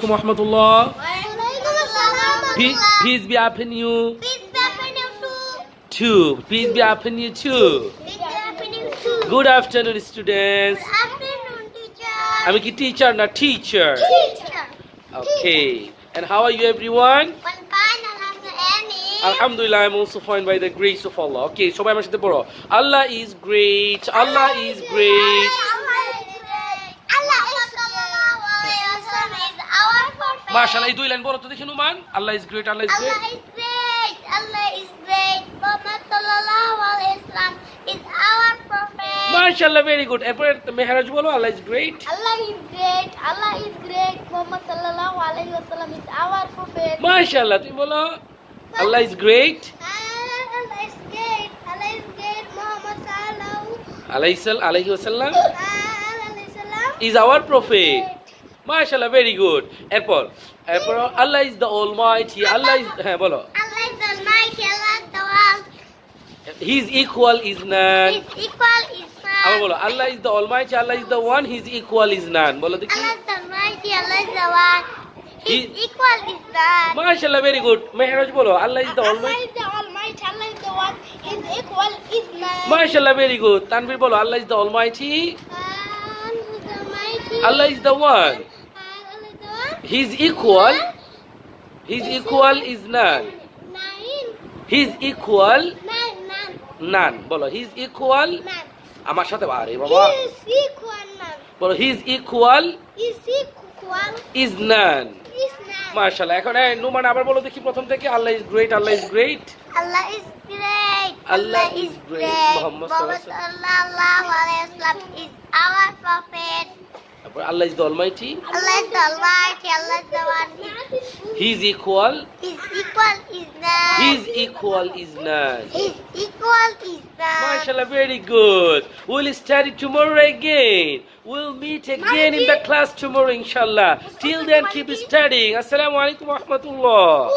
Rahmatullah. Peace be upon you. Too. Peace be upon you too. Good afternoon, students. I'm a teacher, not teacher. Okay. And how are you, everyone? Alhamdulillah, I'm also fine by the grace of Allah. Okay, shobai amar sathe poro. Allah is great. Allah is great. MashaAllah, এই দুই line বলো তো দেখি Numan. Allah is great. Allah is great. Allah is great. Allah is great. Muhammad sallallahu alaihi wasallam is our prophet. MashaAllah, very good. এরপর মেহরাজ বলো Allah is great. Allah is great. Allah is great. Muhammad sallallahu alaihi wasallam is our prophet. MashaAllah, তুমি বলো Allah is great. Allah is great. Allah is great. Muhammad sallallahu Alaihi wasallam alaihi wasallam is our prophet. MashaAllah, very good. এরপর Allah is the Almighty. Allah is বলো Allah is almighty. Allah is the one. His equal is none. His equal is আবার none. বলো Allah is the Almighty. Allah is the one. His equal is none. বলো দেখি Allah is the almighty. Allah is the one. His equal is none. MashaAllah, very good. Mehraj বলো Allah is the Allah Almighty. is the almighty. Allah is the one. His equal is none. MashaAllah, very good. Tanvir বলো Allah is the Almighty. Allah is the one. His equal is none. His equal none. বলো his equal আমার সাথে বারে বাবা বলো his equal is none. MashaAllah. এখন নুমান আবার বলো দেখি প্রথম থেকে Allah is great. Allah is great. Allah is great. Allah is great. Muhammad sallallahu alaihi wasallam is our prophet. Allah is the Almighty. Allah is the almighty. Allah is the one. His equal His equal is none. His equal is none. His equal is none. MashaAllah, very good. We'll study tomorrow again. We'll meet again in the class tomorrow, inshallah. Till then, keep studying. Assalamu alaikum wa rahmatullah.